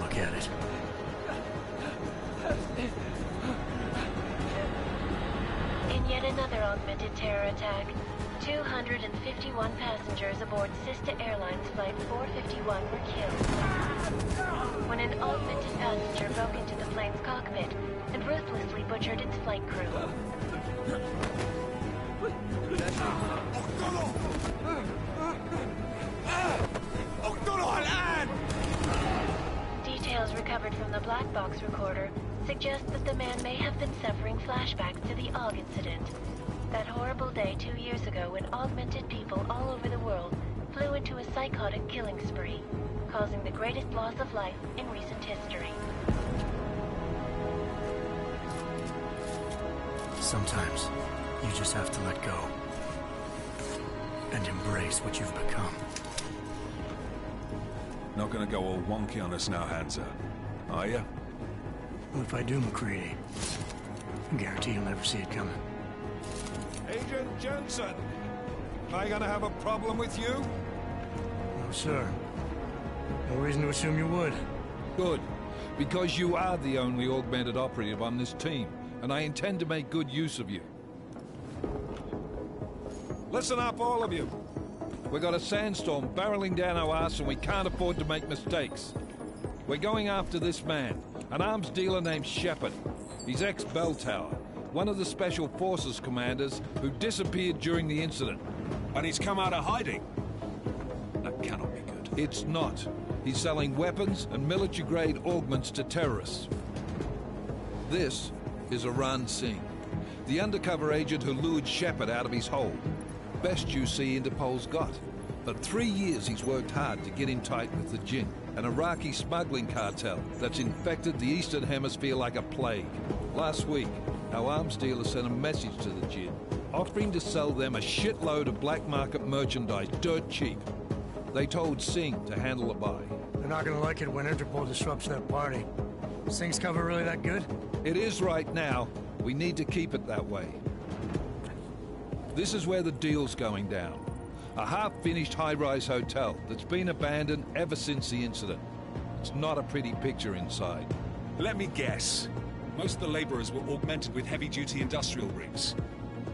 look at it. In yet another augmented terror attack, 251 passengers aboard Sista Airlines Flight 451 were killed when an augmented passenger broke into the plane's cockpit and ruthlessly butchered its flight crew. Details recovered from the black box recorder suggest that the man may have been suffering flashbacks to the AUG incident. That horrible day 2 years ago when augmented people all over the world flew into a psychotic killing spree, causing the greatest loss of life in recent history. Sometimes, you just have to let go. And embrace what you've become. Not gonna go all wonky on us now, Hansa, are you? Well, if I do, MacReady, I guarantee you'll never see it coming. Agent Jensen! Am I gonna have a problem with you? No, sir. No reason to assume you would. Good. Because you are the only augmented operative on this team, and I intend to make good use of you. Listen up, all of you. We've got a sandstorm barreling down our arse and we can't afford to make mistakes. We're going after this man, an arms dealer named Shepard. He's ex-Bell Tower, one of the Special Forces commanders who disappeared during the incident. And he's come out of hiding. That cannot be good. It's not. He's selling weapons and military-grade augments to terrorists. This is Aran Singh, the undercover agent who lured Shepard out of his hole. Best you see Interpol's got. For 3 years he's worked hard to get in tight with the Jinn, an Iraqi smuggling cartel that's infected the Eastern Hemisphere like a plague. Last week, our arms dealer sent a message to the Jinn, offering to sell them a shitload of black market merchandise dirt cheap. They told Singh to handle the buy. They're not gonna like it when Interpol disrupts their party. Singh's cover really that good? It is right now. We need to keep it that way. This is where the deal's going down. A half-finished high-rise hotel that's been abandoned ever since the incident. It's not a pretty picture inside. Let me guess. Most of the laborers were augmented with heavy-duty industrial rigs.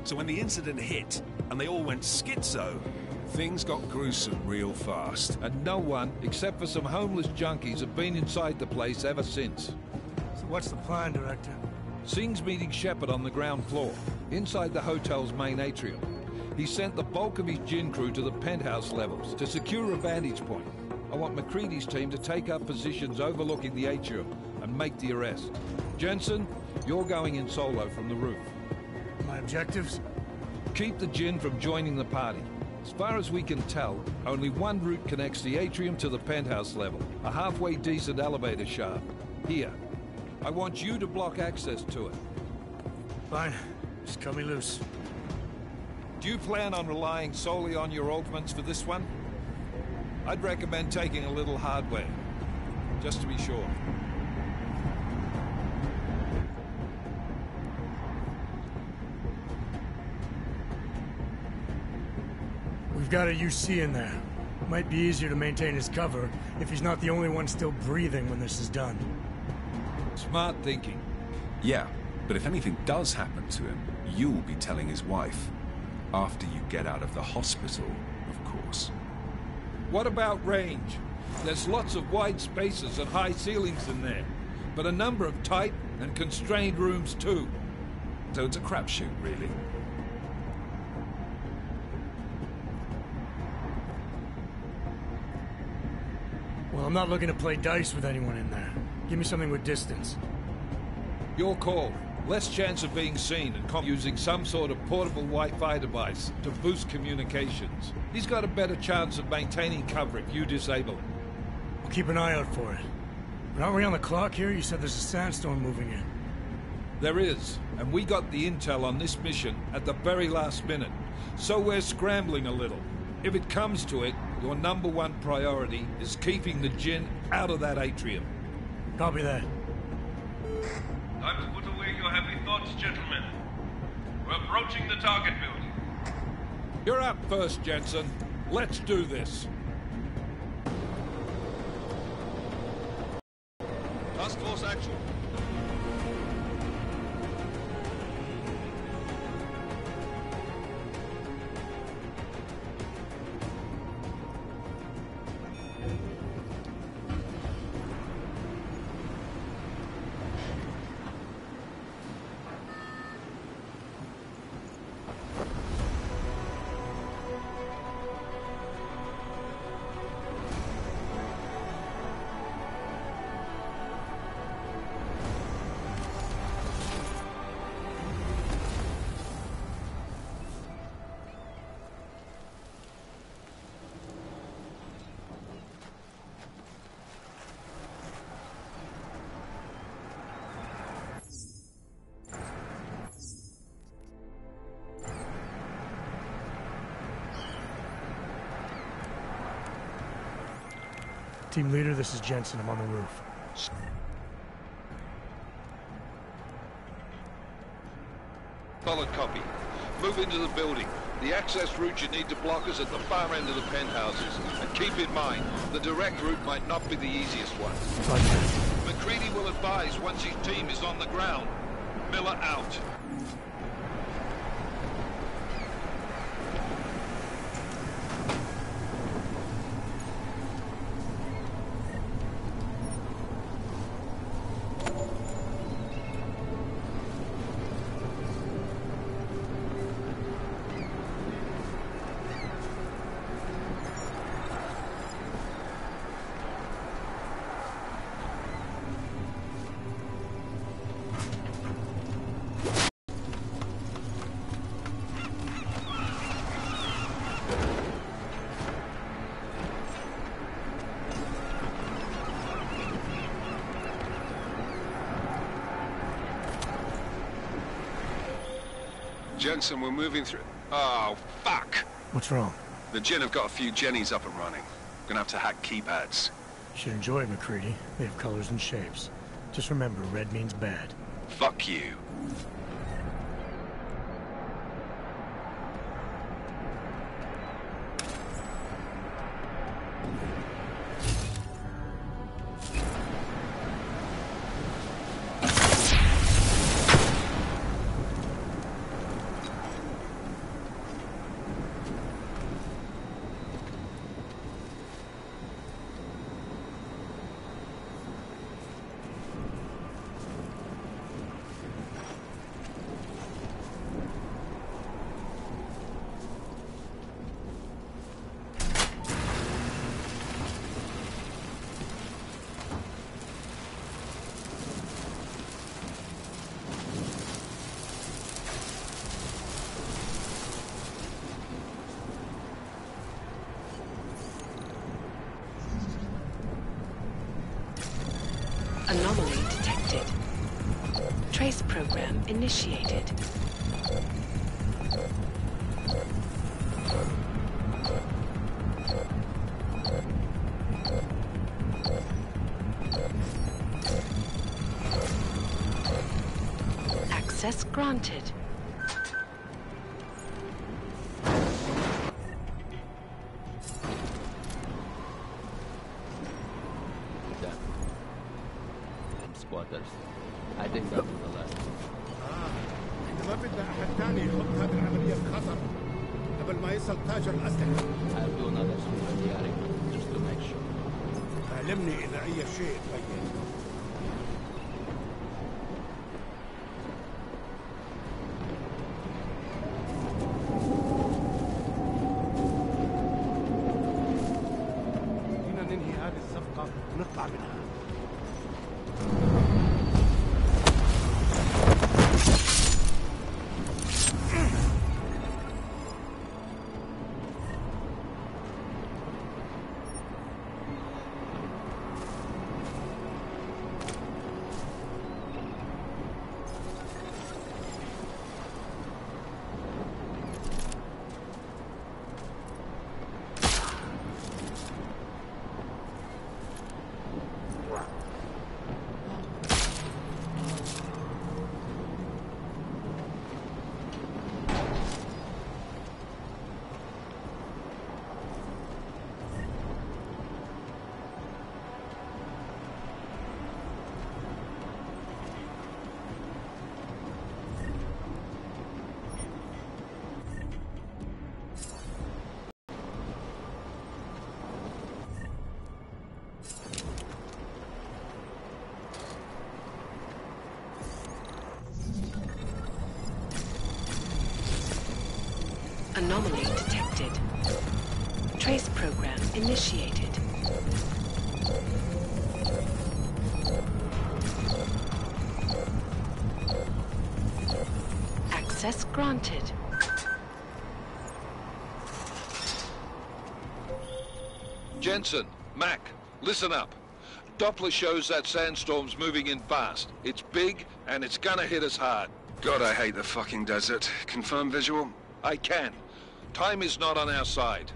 So when the incident hit, and they all went schizo, things got gruesome real fast. And no one, except for some homeless junkies, have been inside the place ever since. So what's the plan, Director? Singh's meeting Shepard on the ground floor, inside the hotel's main atrium. He sent the bulk of his Jinn crew to the penthouse levels to secure a vantage point. I want MacReady's team to take up positions overlooking the atrium and make the arrest. Jensen, you're going in solo from the roof. My objectives? Keep the Jinn from joining the party. As far as we can tell, only one route connects the atrium to the penthouse level, a halfway decent elevator shaft. Here. I want you to block access to it. Fine. Just cut me loose. Do you plan on relying solely on your augments for this one? I'd recommend taking a little hardware, just to be sure. We've got a UC in there. Might be easier to maintain his cover if he's not the only one still breathing when this is done. Smart thinking. Yeah, but if anything does happen to him, you'll be telling his wife. After you get out of the hospital, of course. What about range? There's lots of wide spaces and high ceilings in there, but a number of tight and constrained rooms too. So it's a crapshoot, really. Well, I'm not looking to play dice with anyone in there. Give me something with distance. Your call. Less chance of being seen and using some sort of portable Wi-Fi device to boost communications. He's got a better chance of maintaining cover if you disable it. We'll keep an eye out for it. But aren't we on the clock here? You said there's a sandstorm moving in. There is, and we got the intel on this mission at the very last minute. So we're scrambling a little. If it comes to it, your #1 priority is keeping the Jinn out of that atrium. Copy that. Time to put away your heavy thoughts, gentlemen. We're approaching the target building. You're up first, Jensen. Let's do this. Task Force action. Team leader, this is Jensen. I'm on the roof. Solid copy. Move into the building. The access route you need to block is at the far end of the penthouses. And keep in mind, the direct route might not be the easiest one. McCready will advise once his team is on the ground. Miller out. Jensen, we're moving through... Oh, fuck! What's wrong? The Jinn have got a few Jennies up and running. Gonna have to hack keypads. You should enjoy it, McCready. They have colors and shapes. Just remember, red means bad. Fuck you. Anomaly detected. Trace program initiated. Access granted. Squatters. I think that was the last. إحنا ما بدنا أحد تاني يحط هذه العملية بخطر قبل ما يصل تاجر الأسلحة. I'll do another security just to make sure. علمني إذا أي شيء تغير. فينا ننهي هذه الصفقة ونطلع منها. Anomaly detected. Trace program initiated. Access granted. Jensen, Mac, listen up. Doppler shows that sandstorm's moving in fast. It's big, and it's gonna hit us hard. God, I hate the fucking desert. Confirm visual? I can. Time is not on our side.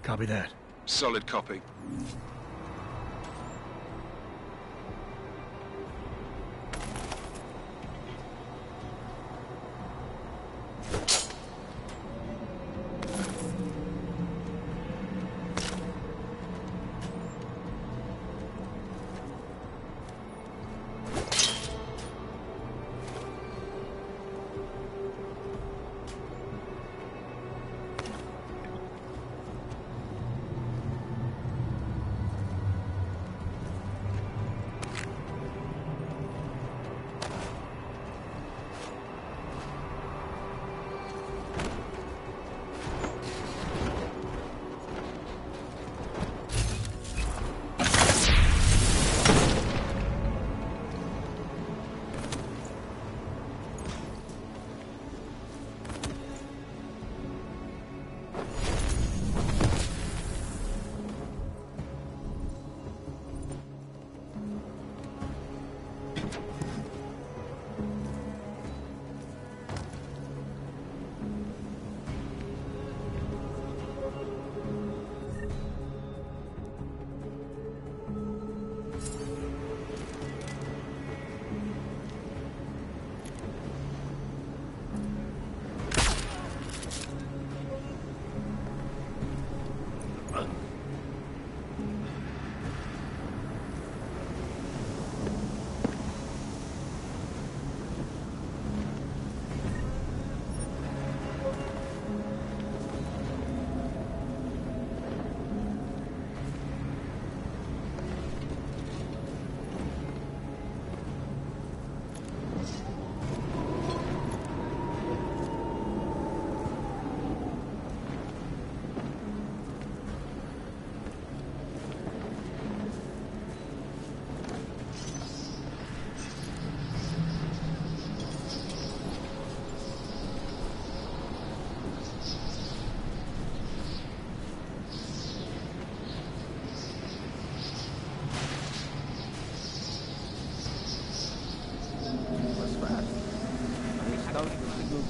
Copy that. Solid copy.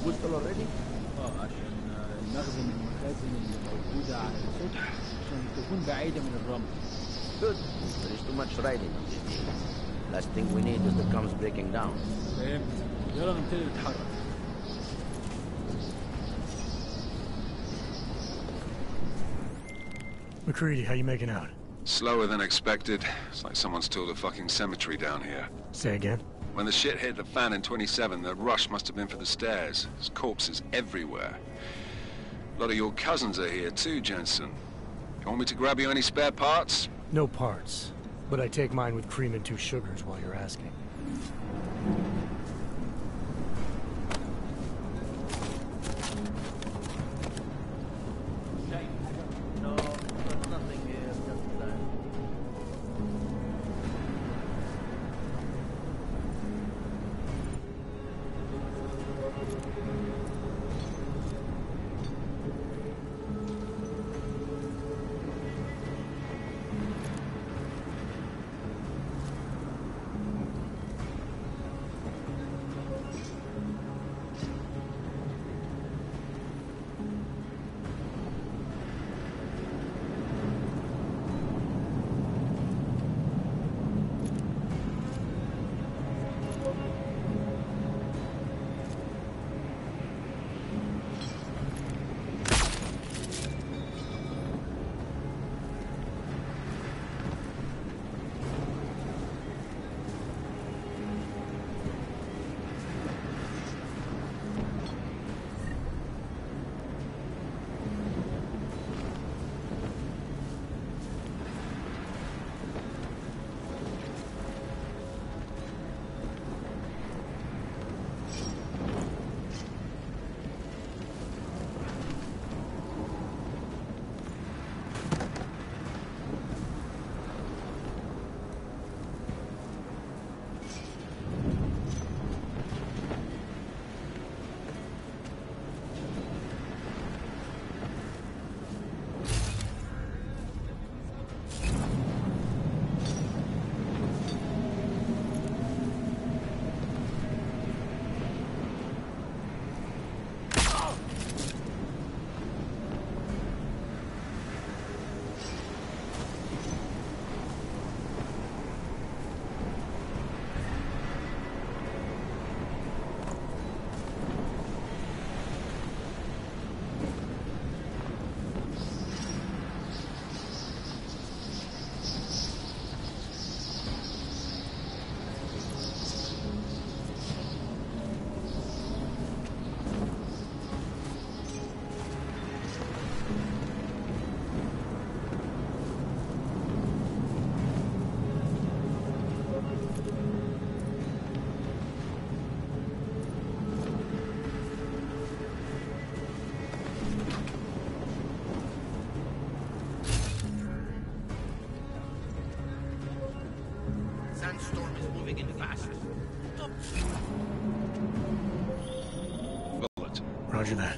بوصل اوريدي؟ عشان نخزن المخازن اللي موجودة على السطح عشان تكون بعيدة من الرمل. Good. There is too much riding on this thing. Last thing we need is the comms breaking down. فهمت. يلا نبتدي نتحرك. McCready, how you making out? Slower than expected. It's like someone's tilled a fucking cemetery down here. Say again? When the shit hit the fan in 27, the rush must have been for the stairs. There's corpses everywhere. A lot of your cousins are here too, Jensen. You want me to grab you any spare parts? No parts. But I take mine with cream and 2 sugars while you're asking. No, there's nothing here. Just that. sandstorm is moving in fast. Bullet. Roger that.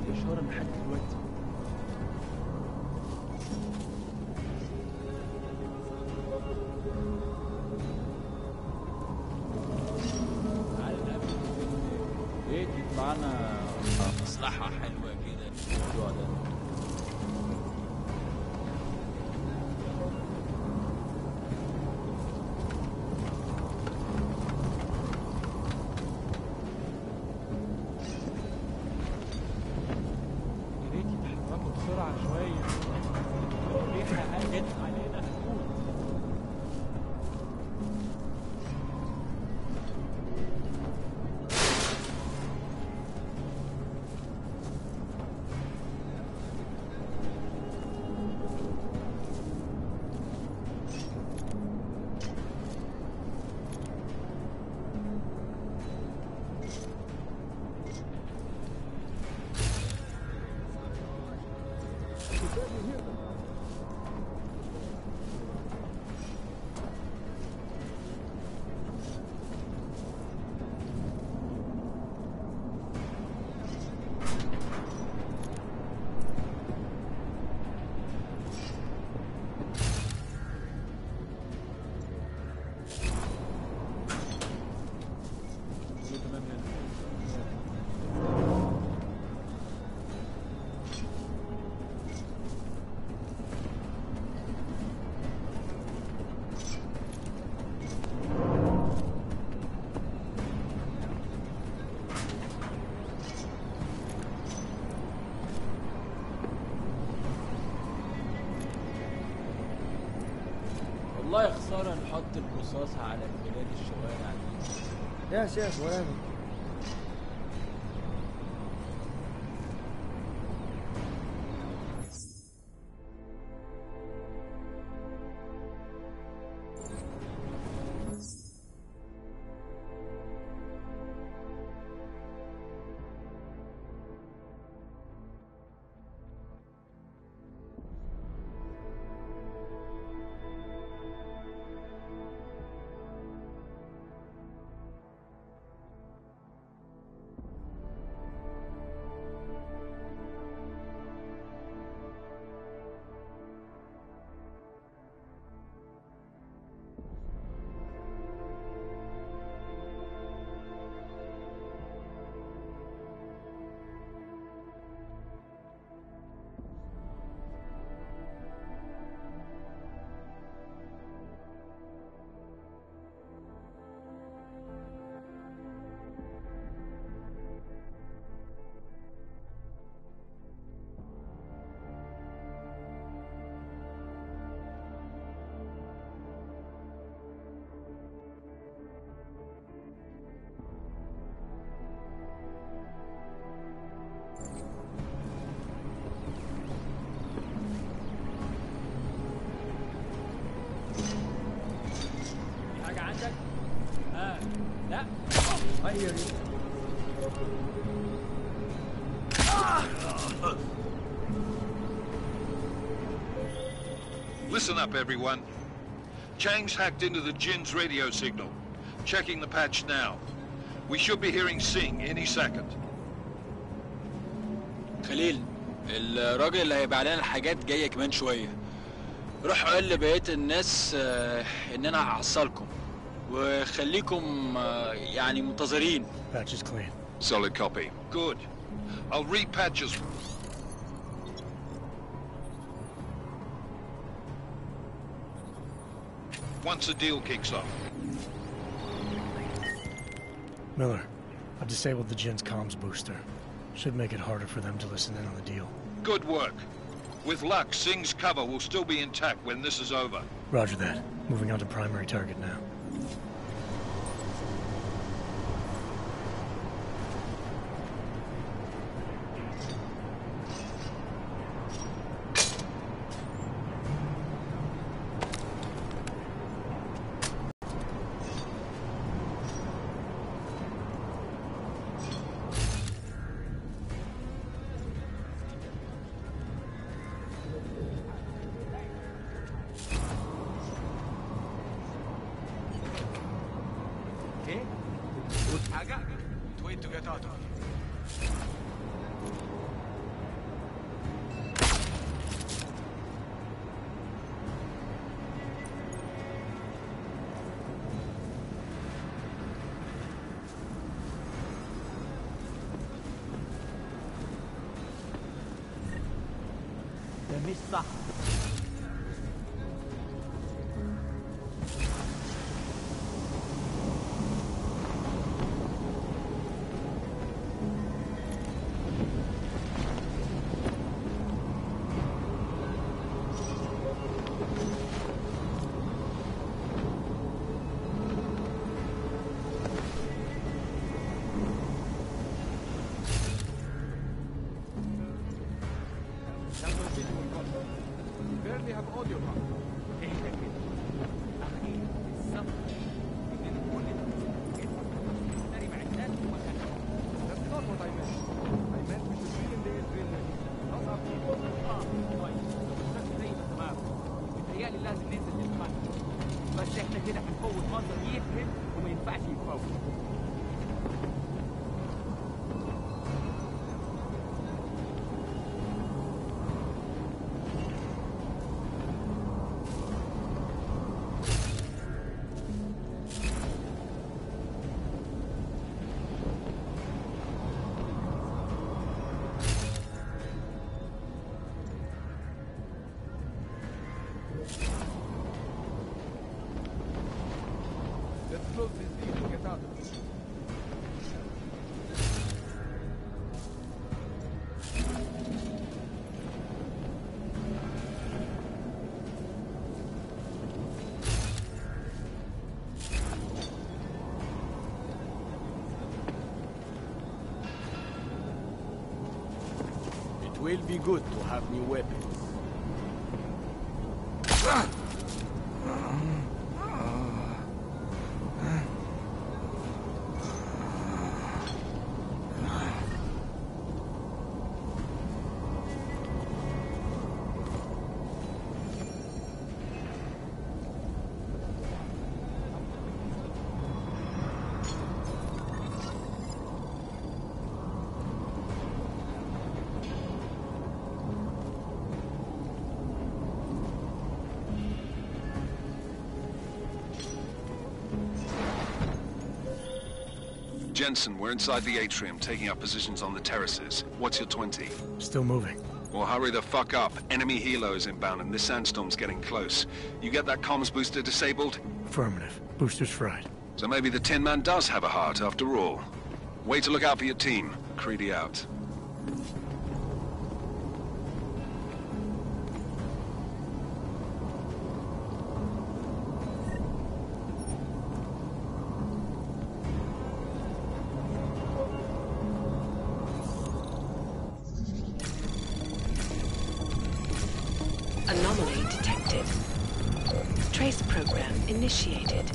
الإشارة لحد دلوقتي. ايه يطلع لنا مصلحة حلوة كده في الموضوع ده. بسرعة شوية الريحة هجت علينا هنموت. والله خسارة نحط الرصاص على بلاد الشوارع دي. يا شيخ وين؟ لا. I hear you. Listen up, everyone. Chang's hacked into the Jin's radio signal. Checking the patch now. We should be hearing Singh any second. خليل، الراجل اللي هيبقى علينا الحاجات جاية كمان شوية. روح قول لبقية الناس إن أنا هحصلكم. وخليكم يعني منتظرين. Patch is clean. Solid copy. Good. I'll read patches. Once the deal kicks off. Miller, I've disabled the Jin's comms booster. Should make it harder for them to listen in on the deal. Good work. With luck, Singh's cover will still be intact when this is over. Roger that. Moving on to primary target now. Wait to get out of here. ده مش صح. It will be good to have new weapons. Jensen, we're inside the atrium, taking up positions on the terraces. What's your 20? Still moving. Well, hurry the fuck up. Enemy helo is inbound and this sandstorm's getting close. You get that comms booster disabled? Affirmative. Booster's fried. So maybe the Tin Man does have a heart after all. Way to look out for your team. Creedy out. Anomaly detected. Trace program initiated.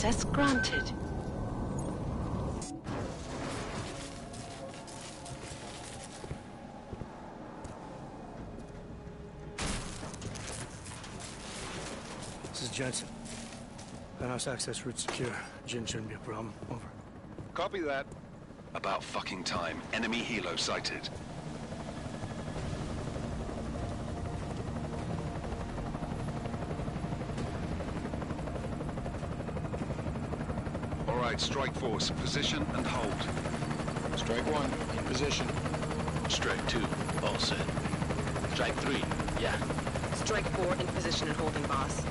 Access granted. This is Jensen. Penthouse access route secure. Jin shouldn't be a problem. Over. Copy that. About fucking time. Enemy helo sighted. All right, Strike Force, position and hold. Strike 1, in position. Strike 2, all set. Strike 3, yeah. Strike 4, in position and holding, boss.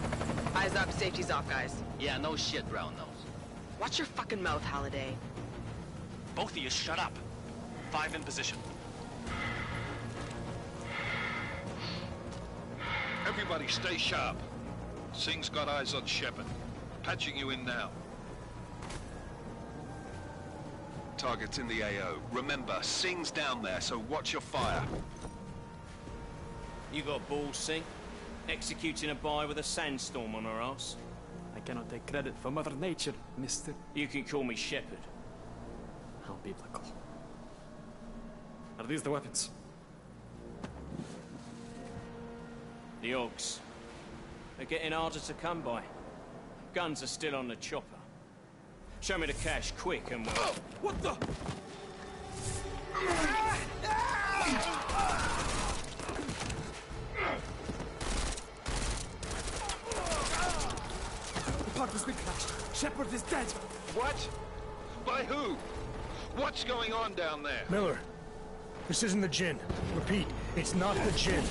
Eyes up, safety's off, guys. Yeah, no shit, Brown Nose. Watch your fucking mouth, Halliday. Both of you shut up. 5 in position. Everybody stay sharp. Singh's got eyes on Shepard. Patching you in now. Target's in the AO. Remember, Singh's down there, so watch your fire. You got balls, Singh? Executing a buy with a sandstorm on her ass? I cannot take credit for Mother Nature, mister. You can call me Shepard. How biblical. Are these the weapons? The Ogs. They're getting harder to come by. Guns are still on the chopper. Show me the cash, quick, and we'll... Oh, what the? The park has been crashed. Shepard is dead. What? By who? What's going on down there? Miller, this isn't the Jinn. Repeat, it's not the Jinn.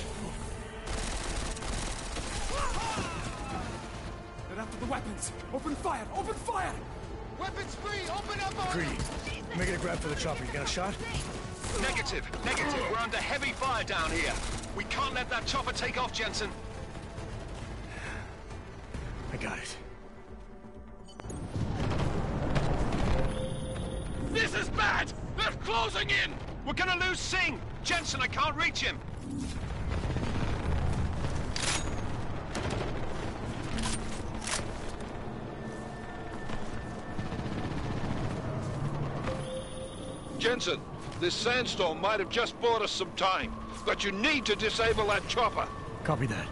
They're after the weapons. Open fire! Open fire! Weapons free! Open up on... Greedy, making a grab for the chopper. You got a shot? Negative. We're under heavy fire down here. We can't let that chopper take off, Jensen. I got it. This is bad! They're closing in! We're gonna lose Singh! Jensen, I can't reach him! Jensen, this sandstorm might have just bought us some time, but you need to disable that chopper. Copy that.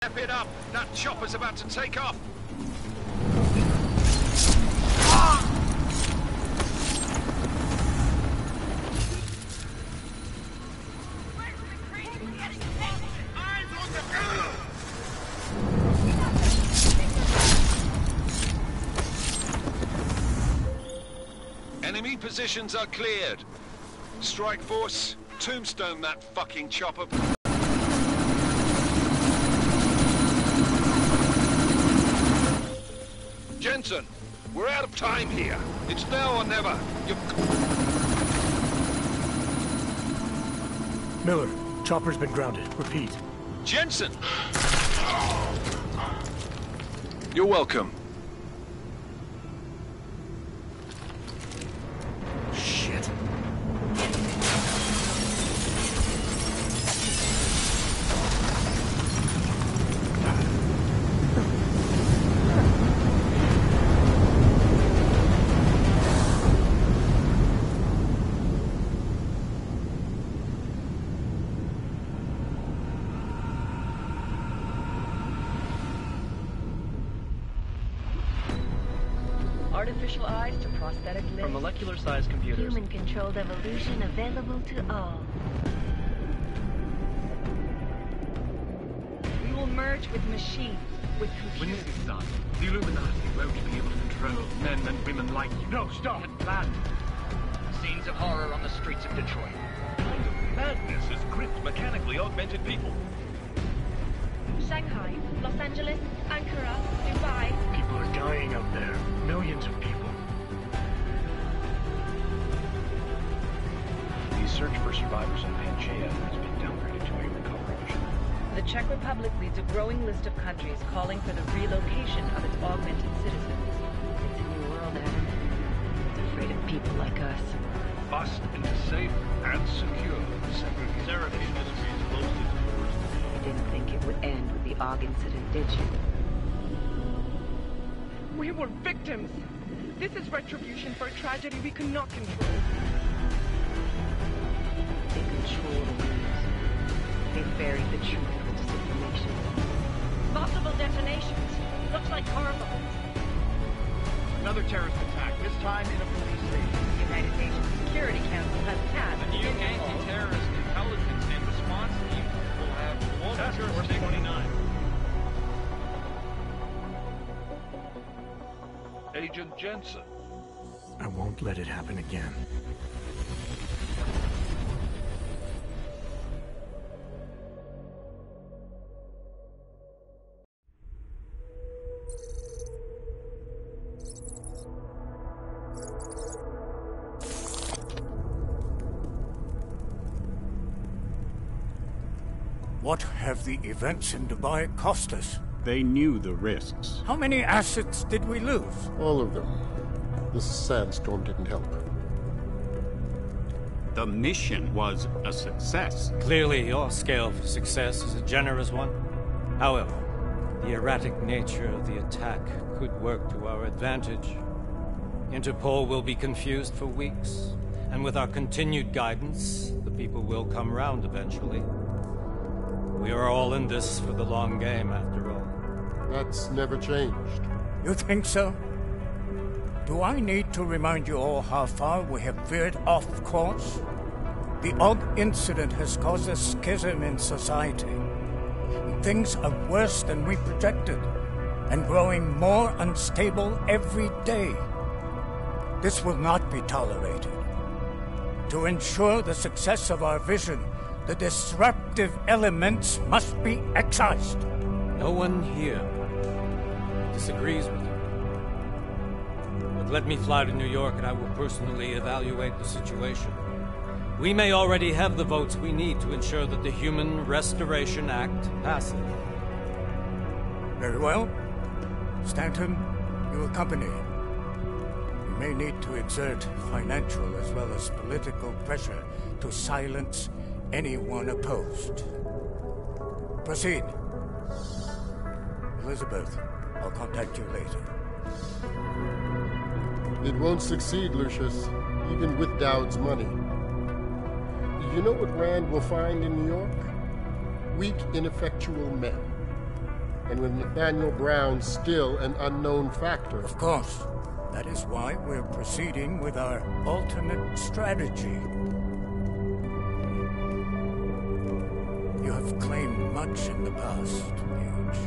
Step it up! That chopper's about to take off! Enemy positions are cleared. Strike Force, tombstone that fucking chopper. Jensen, we're out of time here. It's now or never. Miller, chopper's been grounded. Repeat. Jensen! You're welcome. Shit. Artificial eyes to prosthetic limbs. From molecular-sized computers. Human-controlled evolution available to all. We will merge with machines, with When computers. this is done, the Illuminati won't be able to control men and women like you. No, stop! And planned. Scenes of horror on the streets of Detroit. Kind of madness has gripped mechanically augmented people. Shanghai, Los Angeles, Ankara, Dubai. People are dying out there. Millions of people. The search for survivors in Pangaea has been downgraded to a recovery mission. The Czech Republic leads a growing list of countries calling for the relocation of its augmented citizens. It's a new world, Adam. It's afraid of people like us. Bust into safe and secure Seraph Industries closed its doors. You didn't think it would end with the AUG incident, did you? We were victims. This is retribution for a tragedy we cannot control. They control the news. They buried the truth with disinformation. Multiple detonations. Looks like car bombs. Another terrorist attack, this time in a police station. The United Nations Security Council has passed The new anti-terrorist intelligence and response team will have all Task Force jurisdiction. 29. Agent Jensen. I won't let it happen again. What have the events in Dubai cost us? They knew the risks. How many assets did we lose? All of them. This sandstorm didn't help. The mission was a success. Clearly, your scale for success is a generous one. However, the erratic nature of the attack could work to our advantage. Interpol will be confused for weeks, and with our continued guidance, the people will come round eventually. We are all in this for the long game, after all. That's never changed. You think so? Do I need to remind you all how far we have veered off course? The AUG incident has caused a schism in society. Things are worse than we projected, and growing more unstable every day. This will not be tolerated. To ensure the success of our vision, the disruptive elements must be excised. No one here disagrees with you. But let me fly to New York and I will personally evaluate the situation. We may already have the votes we need to ensure that the Human Restoration Act passes. Very well. Stanton, you accompany. We may need to exert financial as well as political pressure to silence anyone opposed. Proceed. Elizabeth, I'll contact you later. It won't succeed, Lucius, even with Dowd's money. You know what Rand will find in New York? Weak, ineffectual men. And with Nathaniel Brown still an unknown factor. Of course. That is why we're proceeding with our alternate strategy. You have claimed much in the past, Paige.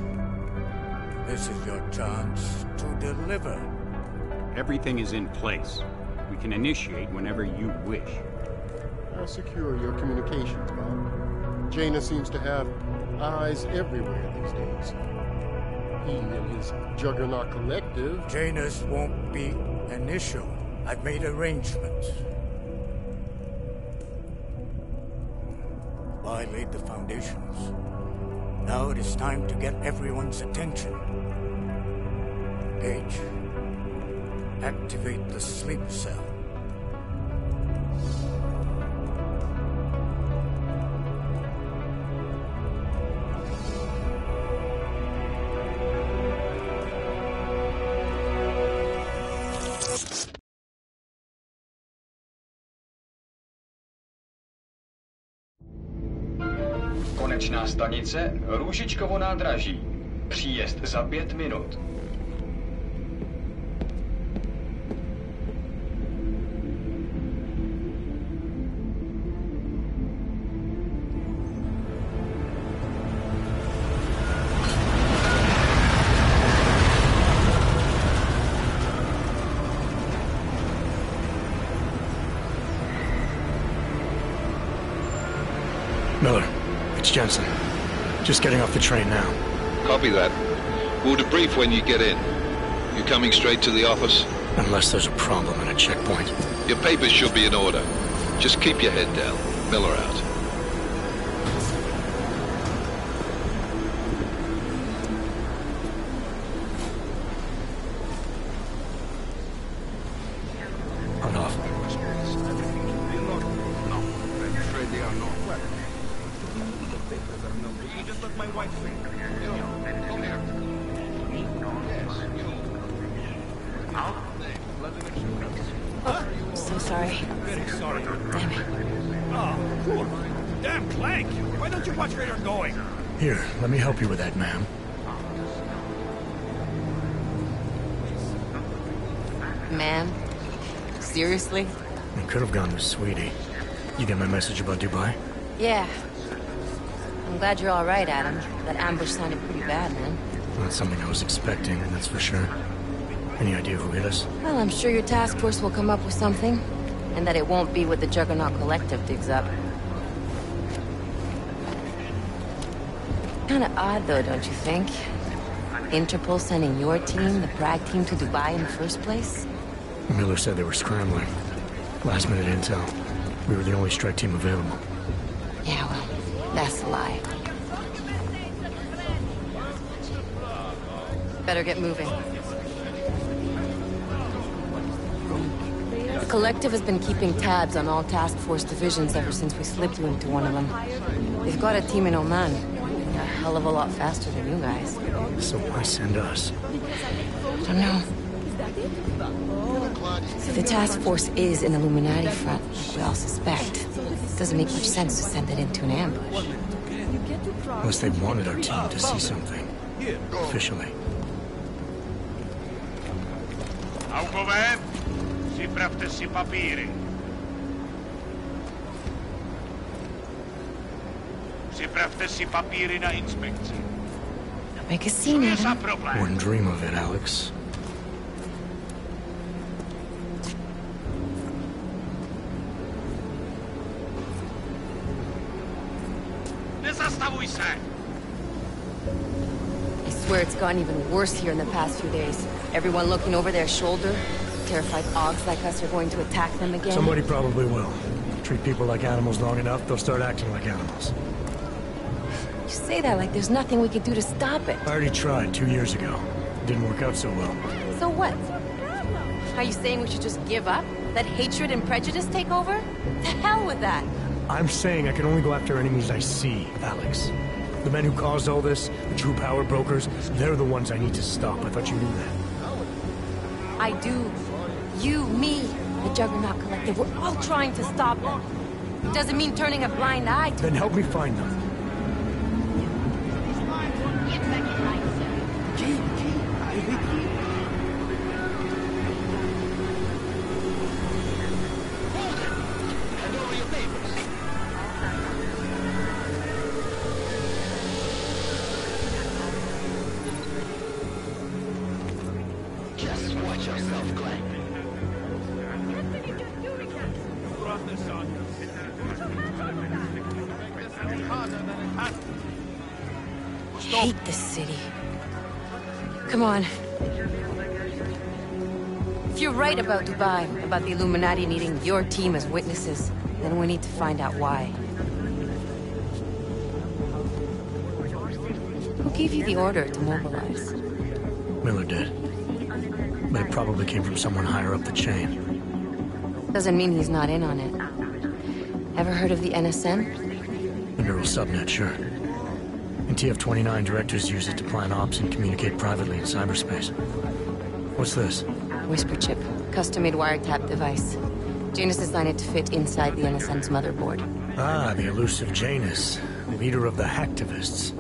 This is your chance to deliver. Everything is in place. We can initiate whenever you wish. How secure are your communications, Bob? Jaina seems to have eyes everywhere these days. He and his Juggernaut Collective... Jaina's won't be an issue. I've made arrangements. I laid the foundations. Now it is time to get everyone's attention. Gage, activate the sleep cell. Konečná stanice Růžičkovo nádraží. Příjezd za 5 minut. Miller, it's Jensen. Just getting off the train now. Copy that. We'll debrief when you get in. You coming straight to the office? Unless there's a problem at a checkpoint. Your papers should be in order. Just keep your head down. Miller out. On off. Just let my wife think. So sorry. Very sorry. Damn it. Oh, cool. Damn Clank! Why don't you watch where you're going? Here, let me help you with that, ma'am. Ma'am? Seriously? I could have gone with Sweetie. You get my message about Dubai? Yeah. I'm glad you're all right, Adam. That ambush sounded pretty bad, man. Not something I was expecting, that's for sure. Any idea who hit us? Well, I'm sure your task force will come up with something. And that it won't be what the Juggernaut Collective digs up. Kinda odd, though, don't you think? Interpol sending your team, the Prague team, to Dubai in the first place? Miller said they were scrambling. Last-minute intel. We were the only strike team available. Yeah, well, that's a lie. Better get moving. The Collective has been keeping tabs on all task force divisions ever since we slipped you into one of them. They've got a team in Oman. A hell of a lot faster than you guys. So why send us? I don't know. If the task force is an Illuminati front, like we all suspect, it doesn't make much sense to send it into an ambush. Unless they wanted our team to see something. Officially. Augové, připravte si papíry. Připravte si papíry na inspekci. Don't make a scene, Adam. Wouldn't dream of it, Alex. Nezastavuj se! I swear it's gotten even worse here in the past few days. Everyone looking over their shoulder. Terrified Augs like us are going to attack them again. Somebody probably will. Treat people like animals long enough, they'll start acting like animals. You say that like there's nothing we could do to stop it. I already tried 2 years ago. It didn't work out so well. So what? Are you saying we should just give up? Let hatred and prejudice take over? To hell with that! I'm saying I can only go after enemies I see, Alex. The men who caused all this, the true power brokers, they're the ones I need to stop. I thought you knew that. I do. You, me, the Juggernaut Collective, we're all trying to stop them. It doesn't mean turning a blind eye to... Then help me find them. Hate this city. Come on. If you're right about Dubai, about the Illuminati needing your team as witnesses, then we need to find out why. Who gave you the order to mobilize? Miller did. But it probably came from someone higher up the chain. Doesn't mean he's not in on it. Ever heard of the NSN? The neural subnet, sure. And TF-29 directors use it to plan ops and communicate privately in cyberspace. What's this? Whisper chip. Custom-made wiretap device. Janus designed it to fit inside the NSN's motherboard. Ah, the elusive Janus. Leader of the hacktivists.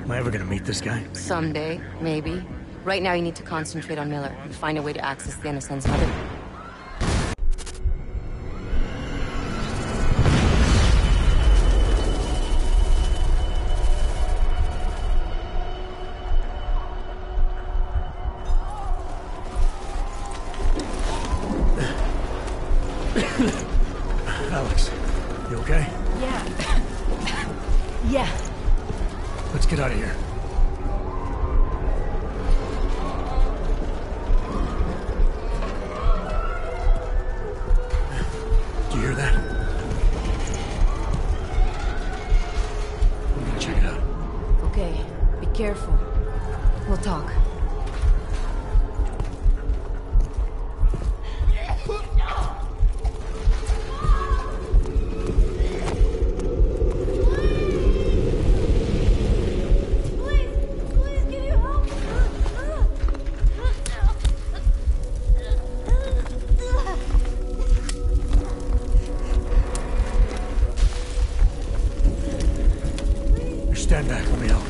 Am I ever gonna meet this guy? Someday, maybe. Right now you need to concentrate on Miller and find a way to access the NSN's motherboard. Alex, you okay? Yeah. Yeah. Let's get out of here. Do you hear that? I'm gonna check it out. Okay, be careful. We'll talk. Stand back, let me help.